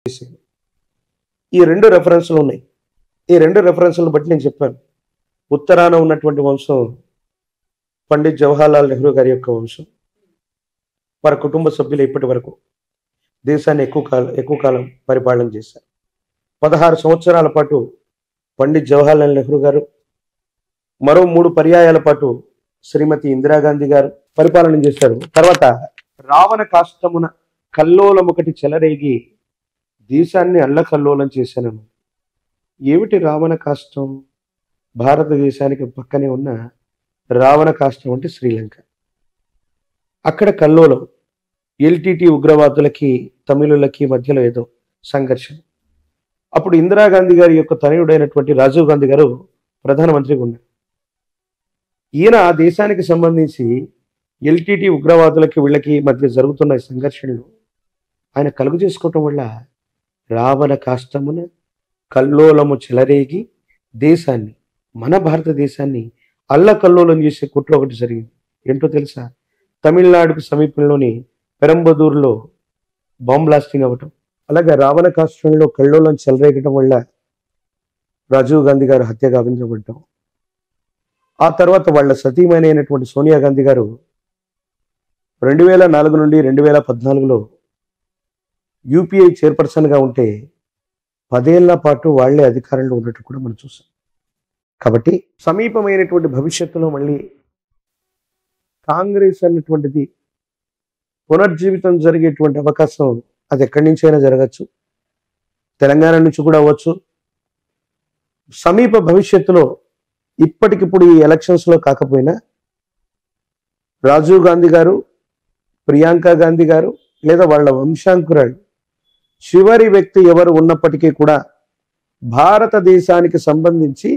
చేసేది. ఈ 2 రెఫరెన్స్‌లు ఉన్నాయి. ఈ 2 రెఫరెన్స్‌లను బట్టి నేను చెప్పాను. ఉత్తరాన ఉన్నటువంటి వంశం పండిత్ జవహర్లాల్ నెహ్రూ గారి యొక్క వంశం. వారి కుటుంబ సభ్యులు ఇప్పటి వరకు దేశాన్ని ఎక్కువ కాలం పరిపాలన చేశారు. 16 సంవత్సరాల పాటు పండిత్ జవహర్లాల్ నెహ్రూ గారు, మరో 3 పర్యాయాల పాటు శ్రీమతి ఇందిరాగాంధీ గారు పరిపాలన చేశారు. తర్వాత రావణ కాష్టమున కల్లోలమొకటి చెలరేగి దేశాన్ని అల్లకల్లోలం చేశాను. ఏమిటి రావణ కాష్టం? భారతదేశానికి పక్కనే ఉన్న రావణ కాష్టం అంటే శ్రీలంక. అక్కడ కల్లోలం, ఎల్టీటీ ఉగ్రవాదులకి తమిళులకి మధ్యలో ఏదో సంఘర్షణ. అప్పుడు ఇందిరాగాంధీ గారి యొక్క తనయుడైనటువంటి రాజీవ్ గాంధీ గారు ప్రధానమంత్రిగా ఉన్నారు. ఈయన ఆ దేశానికి సంబంధించి ఎల్టీటీ ఉగ్రవాదులకి వీళ్ళకి మధ్య జరుగుతున్న సంఘర్షణలు ఆయన కలుగు చేసుకోవటం వల్ల రావణ కాష్టమున కల్లోలము చెలరేగి దేశాన్ని, మన భారతదేశాన్ని అల్లకల్లోలం చేసే కుట్ర ఒకటి జరిగింది. ఏంటో తెలుసా? తమిళనాడుకు సమీపంలోని పెరంబదూరులో బాంబ్ బ్లాస్టింగ్ అవ్వటం. అలాగే రావణ కాష్టంలో కల్లోలం చెలరేగటం వల్ల రాజీవ్ గాంధీ గారు హత్య గావించబడ్డం. ఆ తర్వాత వాళ్ళ సతీమణి అయినటువంటి సోనియా గాంధీ గారు 2004 నుండి 2014లో యూపీఐ చైర్పర్సన్గా ఉంటే 10 ఏళ్ల పాటు వాళ్లే అధికారంలో ఉన్నట్టు కూడా మనం చూసాం. కాబట్టి సమీపమైనటువంటి భవిష్యత్తులో మళ్ళీ కాంగ్రెస్ అన్నటువంటిది పునర్జీవితం జరిగేటువంటి అవకాశం అది ఎక్కడి నుంచైనా జరగచ్చు, తెలంగాణ నుంచి కూడా అవ్వచ్చు. సమీప భవిష్యత్తులో ఇప్పటికిప్పుడు ఈ ఎలక్షన్స్లో కాకపోయినా రాజీవ్ గాంధీ గారు, ప్రియాంక గాంధీ గారు లేదా వాళ్ళ వంశాంకురాలు చివరి వ్యక్తి ఎవరు ఉన్నప్పటికీ కూడా భారతదేశానికి సంబంధించి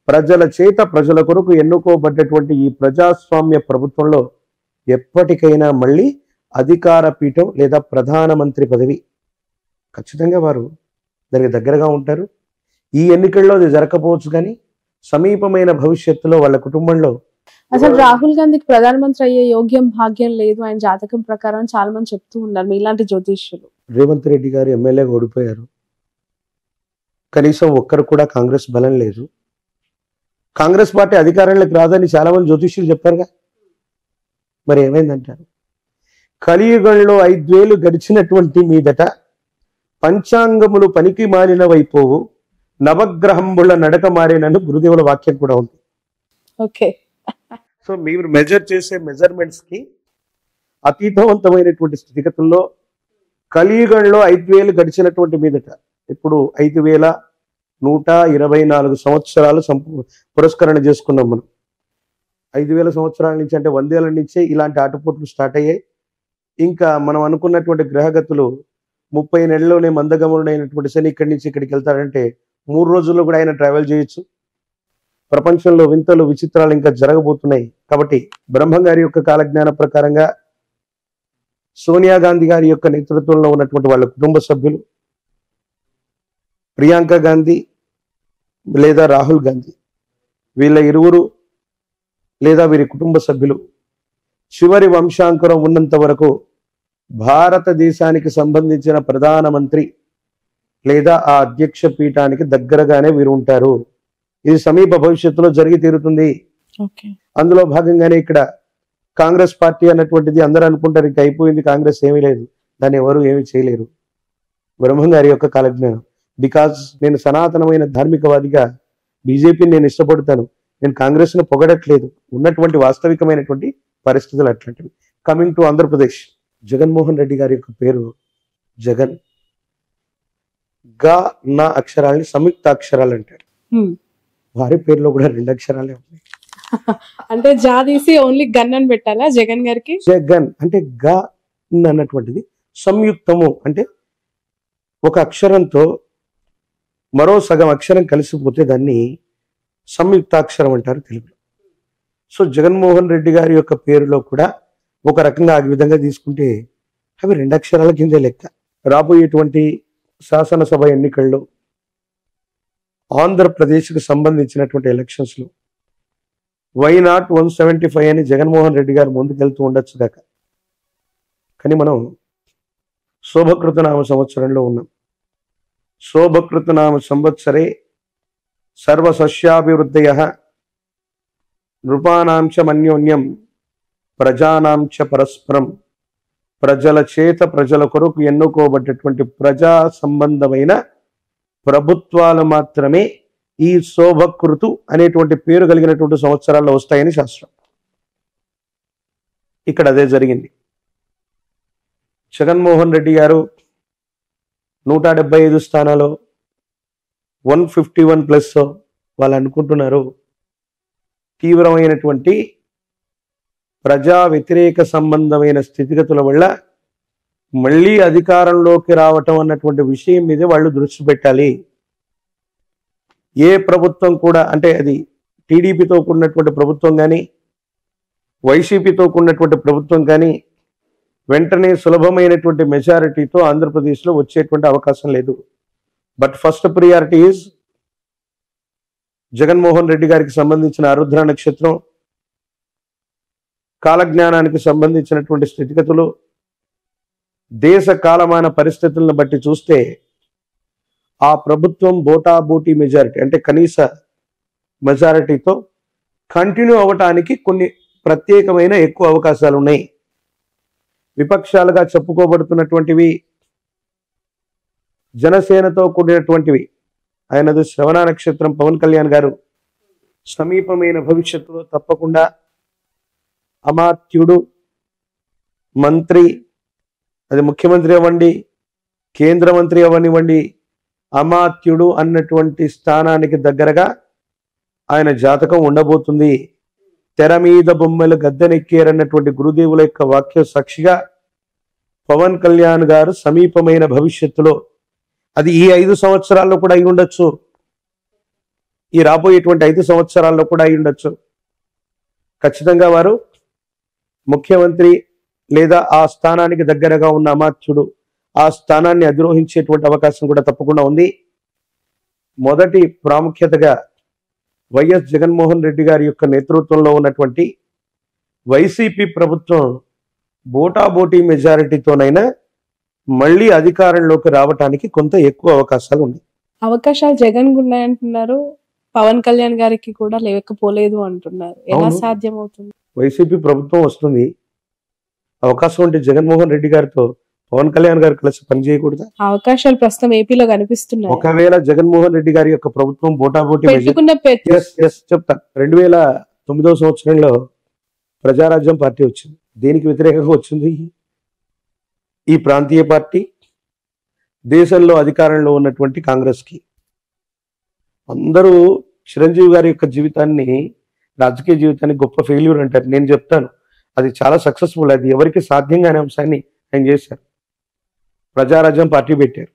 ప్రజల కొరకు ఎన్నుకోబడ్డటువంటి ఈ ప్రజాస్వామ్య ప్రభుత్వంలో ఎప్పటికైనా మళ్ళీ అధికార పీఠం లేదా ప్రధానమంత్రి పదవి ఖచ్చితంగా వారు దానికి దగ్గరగా ఉంటారు. ఈ ఎన్నికల్లో అది జరగకపోవచ్చు, కానీ సమీపమైన భవిష్యత్తులో వాళ్ళ కుటుంబంలో అసలు రాహుల్ గాంధీకి ప్రధానమంత్రి అయ్యే యోగ్యం భాగ్యం లేదు ఆయన జాతకం ప్రకారం చాలా మంది చెప్తూ ఉన్నారు మీలాంటి జ్యోతిష్యులు. రేవంత్ రెడ్డి గారు ఎమ్మెల్యేగా ఓడిపోయారు. కనీసం ఒక్కరు కూడా కాంగ్రెస్ బలం లేదు. కాంగ్రెస్ పార్టీ అధికారంలోకి రాదని చాలా మంది జ్యోతిష్యులు చెప్పారుగా. మరి ఏమైందంటారు? కలియుగంలో 5 ఏళ్లు గడిచినటువంటి మీదట పంచాంగములు పనికి మారినవైపోవు, నవగ్రహంబుల నడక మారినను గురుదేవుల వాక్యం కూడా ఉంది. ఓకే. సో మీరు మెజర్ చేసే మెజర్మెంట్స్ కి అతీతవంతమైనటువంటి స్థితిగతుల్లో కలియుగంలో 5 ఏళ్లు గడిచినటువంటి మీదట ఇప్పుడు 5124 సంవత్సరాలు పురస్కరణ చేసుకున్నాం మనం. 5000 సంవత్సరాల నుంచి అంటే 100 ఏళ్ల నుంచే ఇలాంటి ఆటపోట్లు స్టార్ట్ అయ్యాయి. ఇంకా మనం అనుకున్నటువంటి గ్రహగతులు 30 నెలల్లోనే మందగమనుడైనటువంటి శని ఇక్కడి నుంచి ఇక్కడికి వెళ్తాడంటే 3 రోజుల్లో కూడా ఆయన ట్రావెల్ చేయొచ్చు. ప్రపంచంలో వింతలు విచిత్రాలు ఇంకా జరగబోతున్నాయి. కాబట్టి బ్రహ్మ గారి యొక్క కాలజ్ఞాన ప్రకారంగా సోనియా గాంధీ గారి యొక్క నేతృత్వంలో ఉన్నటువంటి వాళ్ళ కుటుంబ సభ్యులు, ప్రియాంక గాంధీ లేదా రాహుల్ గాంధీ, వీళ్ళ ఇరువురు లేదా వీరి కుటుంబ సభ్యులు చివరి వంశాంకురం ఉన్నంత వరకు భారతదేశానికి సంబంధించిన ప్రధానమంత్రి లేదా ఆ అధ్యక్ష పీఠానికి దగ్గరగానే వీరు ఉంటారు. ఇది సమీప భవిష్యత్తులో జరిగి తీరుతుంది. అందులో భాగంగానే ఇక్కడ కాంగ్రెస్ పార్టీ అన్నటువంటిది అందరూ అనుకుంటారు ఇంకా అయిపోయింది, కాంగ్రెస్ ఏమీ లేదు, దాన్ని ఎవరు ఏమీ చేయలేరు. బ్రహ్మం గారి యొక్క కాలజ్ఞానం. బికాజ్ నేను సనాతనమైన ధార్మికవాదిగా బీజేపీని నేను ఇష్టపడతాను. నేను కాంగ్రెస్ ను పొగడట్లేదు, ఉన్నటువంటి వాస్తవికమైనటువంటి పరిస్థితులు అట్లాంటివి. కమింగ్ టు ఆంధ్రప్రదేశ్, జగన్మోహన్ రెడ్డి గారి యొక్క పేరు జగన్. గా నా అక్షరాలని సంయుక్త అక్షరాలు అంటారు. వారి పేరులో కూడా 2 అక్షరాలే ఉన్నాయి. అంటే జా తీసి ఓన్లీ గన్ అని పెట్టాలా జగన్ గారికి? జగన్ అంటే గా అన్నటువంటిది సంయుక్తము, అంటే ఒక అక్షరంతో మరో సగం అక్షరం కలిసిపోతే దాన్ని సంయుక్తాక్షరం అంటారు తెలుగులో. సో జగన్మోహన్ రెడ్డి గారి యొక్క పేరులో కూడా ఒక రకంగా ఆ విధంగా తీసుకుంటే అవి 2 అక్షరాల కిందే లెక్క. రాబోయేటువంటి శాసనసభ ఎన్నికల్లో ఆంధ్రప్రదేశ్కు సంబంధించినటువంటి ఎలక్షన్స్లో వైనాట్ 175 అని జగన్మోహన్ రెడ్డి గారు ముందుకెళ్తూ ఉండొచ్చు దాకా. కానీ మనం శోభకృతనామ సంవత్సరంలో ఉన్నాం. శోభకృతనామ సంవత్సరే సర్వసస్యాభివృద్ధయః నృపానాం చ మన్యోన్యం ప్రజానాం చ పరస్పరం. ప్రజల చేత ప్రజల కొరకు ఎన్నుకోబడ్డటువంటి ప్రజా సంబంధమైన ప్రభుత్వాలు మాత్రమే ఈ శోభకృతు అనేటువంటి పేరు కలిగినటువంటి సంవత్సరాల్లో వస్తాయని శాస్త్రం. ఇక్కడ అదే జరిగింది. జగన్మోహన్ రెడ్డి గారు 175 స్థానాలు 151+ వాళ్ళు అనుకుంటున్నారు. తీవ్రమైనటువంటి ప్రజా వ్యతిరేక సంబంధమైన స్థితిగతుల వల్ల మళ్ళీ అధికారంలోకి రావటం అన్నటువంటి విషయం మీద వాళ్ళు దృష్టి పెట్టాలి. ఏ ప్రభుత్వం కూడా, అంటే అది టీడీపీతో కూడినటువంటి ప్రభుత్వం కానీ వైసీపీతో కూడినటువంటి ప్రభుత్వం కానీ వెంటనే సులభమైనటువంటి మెజారిటీతో ఆంధ్రప్రదేశ్లో వచ్చేటువంటి అవకాశం లేదు. But first priority is Jaganmohan Reddy గారికి సంబంధించిన ఆరుద్ర నక్షత్రం, కాలజ్ఞానానికి సంబంధించినటువంటి స్థితిగతులు, దేశ కాలమాన పరిస్థితులను బట్టి చూస్తే ఆ ప్రభుత్వం బోటాబోటీ మెజారిటీ, అంటే కనీస మెజారిటీతో కంటిన్యూ అవ్వటానికి కొన్ని ప్రత్యేకమైన ఎక్కువ అవకాశాలు ఉన్నాయి. విపక్షాలుగా చెప్పుకోబడుతున్నటువంటివి జనసేనతో కూడినటువంటివి. ఆయనది శ్రవణ నక్షత్రం. పవన్ కళ్యాణ్ గారు సమీపమైన భవిష్యత్తులో తప్పకుండా అమాత్యుడు, మంత్రి, అది ముఖ్యమంత్రి అవ్వండి, కేంద్ర మంత్రి అవ్వనివ్వండి, అమాత్యుడు అన్నటువంటి స్థానానికి దగ్గరగా ఆయన జాతకం ఉండబోతుంది. తెర మీద బొమ్మలు గద్దెనెక్కారన్నటువంటి గురుదేవుల యొక్క వాక్య సాక్షిగా పవన్ కళ్యాణ్ గారు సమీపమైన భవిష్యత్తులో, అది ఈ 5 సంవత్సరాల్లో కూడా అయి ఉండొచ్చు, ఈ రాబోయేటువంటి 5 సంవత్సరాల్లో కూడా అయి ఉండొచ్చు, ఖచ్చితంగా వారు ముఖ్యమంత్రి లేదా ఆ స్థానానికి దగ్గరగా ఉన్న అమాత్యుడు ఆ స్థానాన్ని అధిరోహించేటువంటి అవకాశం కూడా తప్పకుండా ఉంది. మొదటి ప్రాముఖ్యతగా వైఎస్ జగన్మోహన్ రెడ్డి గారి యొక్క నేతృత్వంలో ఉన్నటువంటి వైసీపీ ప్రభుత్వం బోటాబోటీ మెజారిటీతోనైనా మళ్ళీ అధికారంలోకి రావటానికి కొంత ఎక్కువ అవకాశాలు ఉన్నాయి. అవకాశాలు జగన్ ఉన్నాయంటున్నారు, పవన్ కళ్యాణ్ గారికి కూడా లేకపోలేదు అంటున్నారు. ఎలా సాధ్యం అవుతుంది? వైసీపీ ప్రభుత్వం వస్తుంది, అవకాశం ఉంటే జగన్మోహన్ రెడ్డి గారితో పవన్ కళ్యాణ్ గారు కలిసి పనిచేయకూడదా? అవకాశాలు ప్రస్తుతం ఏపీలో కనిపిస్తున్నాయి. ఒకవేళ జగన్మోహన్ రెడ్డి గారి యొక్క ప్రభుత్వం బోటాబోటీ చెప్తా, 2009 సంవత్సరంలో ప్రజారాజ్యం పార్టీ వచ్చింది. దేనికి వ్యతిరేకంగా వచ్చింది? ఈ ప్రాంతీయ పార్టీ దేశంలో అధికారంలో ఉన్నటువంటి కాంగ్రెస్ కి. అందరూ చిరంజీవి గారి యొక్క జీవితాన్ని, రాజకీయ జీవితాన్ని గొప్ప ఫెయిల్యూర్ అంటారు. నేను చెప్తాను, అది చాలా సక్సెస్ఫుల్. అది ఎవరికి సాధ్యం కాని అంశాన్ని ఆయన చేశారు. ప్రజారాజ్యం పార్టీ పెట్టారు,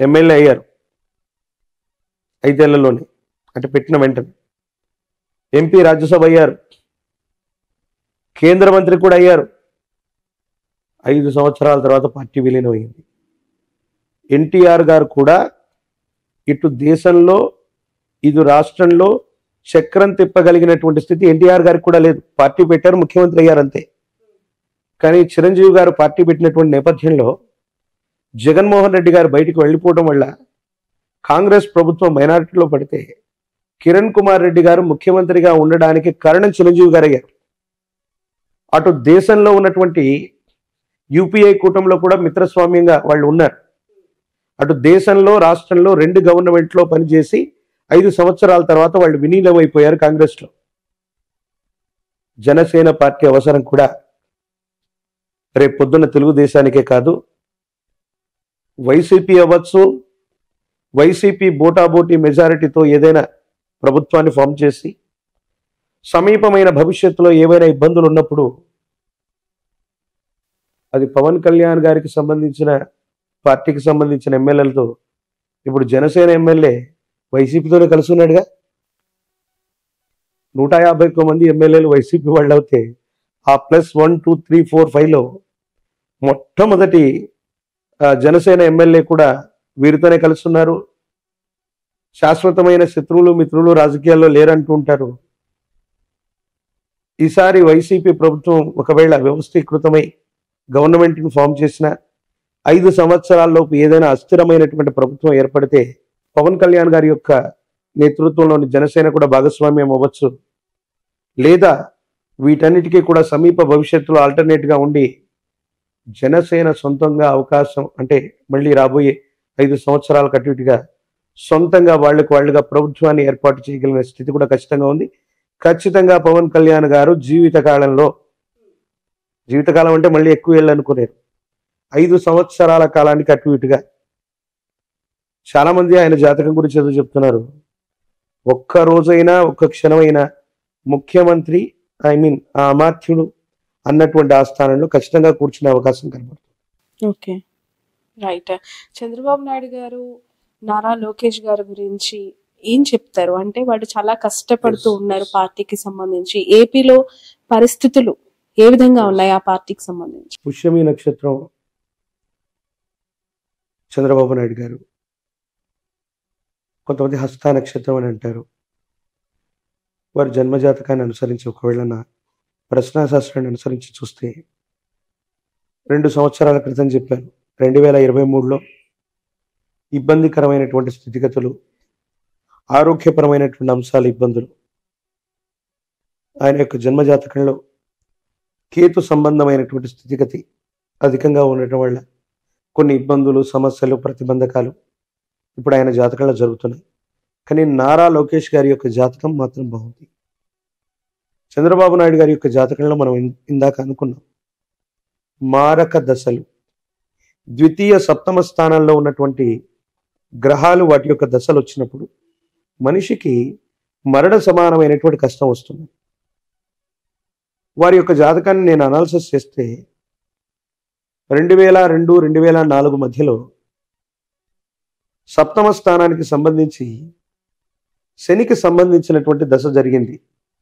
ఎమ్మెల్యే అయ్యారు 5 ఏళ్లలోనే, అంటే పెట్టిన వెంటనే ఎంపీ, రాజ్యసభ అయ్యారు, కేంద్ర మంత్రి కూడా అయ్యారు. 5 సంవత్సరాల తర్వాత పార్టీ విలీనం అయింది. ఎన్టీఆర్ గారు కూడా ఇటు దేశంలో ఇటు రాష్ట్రంలో చక్రం తిప్పగలిగినటువంటి స్థితి ఎన్టీఆర్ గారికి కూడా లేదు. పార్టీ పెట్టారు, ముఖ్యమంత్రి అయ్యారు అంతే. కానీ చిరంజీవి గారు పార్టీ పెట్టినటువంటి నేపథ్యంలో జగన్మోహన్ రెడ్డి గారు బయటికి వెళ్ళిపోవడం వల్ల కాంగ్రెస్ ప్రభుత్వం మైనారిటీలో పడితే కిరణ్ కుమార్ రెడ్డి గారు ముఖ్యమంత్రిగా ఉండడానికి కారణం చిరంజీవి గారు అయ్యారు. అటు దేశంలో ఉన్నటువంటి యూపీఏ కూటమిలో కూడా మిత్రస్వామ్యంగా వాళ్ళు ఉన్నారు. అటు దేశంలో రాష్ట్రంలో 2 గవర్నమెంట్లో పనిచేసి 5 సంవత్సరాల తర్వాత వాళ్ళు విలీనమైపోయారు కాంగ్రెస్లో. జనసేన పార్టీ అవసరం కూడా రేపు పొద్దున్న తెలుగుదేశానికే కాదు, వైసీపీ అవ్వచ్చు, వైసీపీ బోటాబోటీ మెజారిటీతో ఏదైనా ప్రభుత్వాన్ని ఫామ్ చేసి సమీపమైన భవిష్యత్తులో ఏవైనా ఇబ్బందులు ఉన్నప్పుడు అది పవన్ కళ్యాణ్ గారికి సంబంధించిన పార్టీకి సంబంధించిన ఎమ్మెల్యేలతో, ఇప్పుడు జనసేన ఎమ్మెల్యే వైసీపీతోనే కలిసి ఉన్నాడుగా. 151 మంది ఎమ్మెల్యేలు వైసీపీ వాళ్ళు అవుతే ఆ +1 2 3 4 5లో మొట్టమొదటి జనసేన ఎమ్మెల్యే కూడా వీరితోనే కలుస్తున్నారు. శాశ్వతమైన శత్రువులు మిత్రులు రాజకీయాల్లో లేరంటూ ఉంటారు. ఈసారి వైసీపీ ప్రభుత్వం ఒకవేళ వ్యవస్థీకృతమై గవర్నమెంట్ని ఫామ్ చేసిన 5 సంవత్సరాల్లోపు ఏదైనా అస్థిరమైనటువంటి ప్రభుత్వం ఏర్పడితే పవన్ కళ్యాణ్ గారి యొక్క నేతృత్వంలోని జనసేన కూడా భాగస్వామ్యం అవ్వచ్చు, లేదా వీటన్నిటికీ కూడా సమీప భవిష్యత్తులో ఆల్టర్నేట్ గా ఉండి జనసేన సొంతంగా అవకాశం అంటే మళ్ళీ రాబోయే 5 సంవత్సరాల అటు ఇటుగా సొంతంగా వాళ్ళుగా ప్రభుత్వాన్ని ఏర్పాటు చేయగలిగిన స్థితి కూడా ఖచ్చితంగా ఉంది. ఖచ్చితంగా పవన్ కళ్యాణ్ గారు జీవితకాలం అంటే మళ్ళీ ఎక్కువ ఏళ్ళు అనుకునేరు, 5 సంవత్సరాల కాలానికి అటు ఇటుగా. చాలా మంది ఆయన జాతకం గురించి ఏదో చెప్తున్నారు. ఒక్క రోజైనా ఒక్క క్షణమైనా ముఖ్యమంత్రి ఆ అమాత్యుడు అన్నటువంటి ఆ స్థానంలో ఖచ్చితంగా కూర్చునే అవకాశం కనబడుతుంది. Okay, right. చంద్రబాబు నాయుడు గారు నారా లోకేష్ గారి గురించి ఏం చెప్తారు? అంటే వాళ్ళు చాలా కష్టపడుతూ ఉన్నారు పార్టీకి సంబంధించి. ఏపీలో పరిస్థితులు ఏ విధంగా ఉన్నాయి ఆ పార్టీకి సంబంధించి? పుష్యమి నక్షత్రం చంద్రబాబు నాయుడు గారు, కొంతమంది హస్త నక్షత్రం అని అంటారు. వారి జన్మజాతకాన్ని అనుసరించి ఒకవేళ నా ప్రశ్నాశాస్త్రాన్ని అనుసరించి చూస్తే 2 సంవత్సరాల క్రితం చెప్పాను, 2023లో ఇబ్బందికరమైనటువంటి స్థితిగతులు, ఆరోగ్యపరమైనటువంటి అంశాలు, ఇబ్బందులు ఆయన యొక్క జన్మజాతకంలో కేతు సంబంధమైనటువంటి స్థితిగతి అధికంగా ఉండటం వల్ల కొన్ని ఇబ్బందులు, సమస్యలు, ప్రతిబంధకాలు ఇప్పుడు ఆయన జాతకంలో జరుగుతున్నాయి. కానీ నారా లోకేష్ గారి యొక్క జాతకం మాత్రం బాగుంది. చంద్రబాబు నాయుడు గారి యొక్క జాతకంలో మనం ఇందాక అనుకున్నాం, మారక దశలు, ద్వితీయ సప్తమ స్థానాల్లో ఉన్నటువంటి గ్రహాలు వాటి యొక్క దశలు వచ్చినప్పుడు మనిషికి మరణ సమానమైనటువంటి కష్టం వస్తుంది. వారి యొక్క జాతకాన్ని నేను అనాలిసిస్ చేస్తే 2002, 2004 మధ్యలో సప్తమ స్థానానికి సంబంధించి శనికి సంబంధించినటువంటి దశ జరిగింది,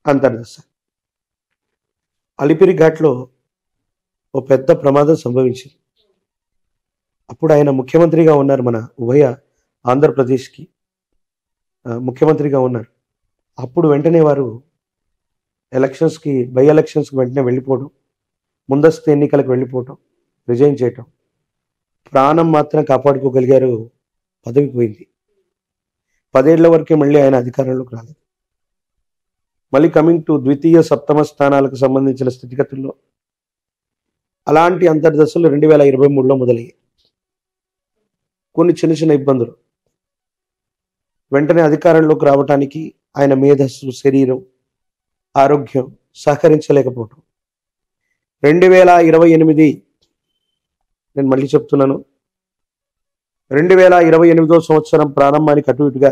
అంతర్దశ. అలిపిరి ఘాట్లో ఓ పెద్ద ప్రమాదం సంభవించింది. అప్పుడు ఆయన ముఖ్యమంత్రిగా ఉన్నారు, మన ఉభయ ఆంధ్రప్రదేశ్కి ముఖ్యమంత్రిగా ఉన్నారు. అప్పుడు వెంటనే వారు బై ఎలక్షన్స్కి వెంటనే వెళ్ళిపోవడం, ముందస్తు ఎన్నికలకు వెళ్ళిపోవడం, రిజైన్ చేయటం. ప్రాణం మాత్రం కాపాడుకోగలిగారు, పదవి పోయింది. 10 ఏళ్ల వరకే మళ్ళీ ఆయన అధికారంలోకి రాలేదు. మళ్ళీ కమింగ్ టు ద్వితీయ సప్తమ స్థానాలకు సంబంధించిన స్థితిగతుల్లో అలాంటి అంతర్దశలు 2023లో మొదలయ్యాయి. కొన్ని చిన్న ఇబ్బందులు, వెంటనే అధికారంలోకి రావటానికి ఆయన మేధస్సు, శరీరం, ఆరోగ్యం సహకరించలేకపోవటం. 2028, నేను మళ్ళీ చెప్తున్నాను, 2028వ సంవత్సరం ప్రారంభానికి అటు ఇటుగా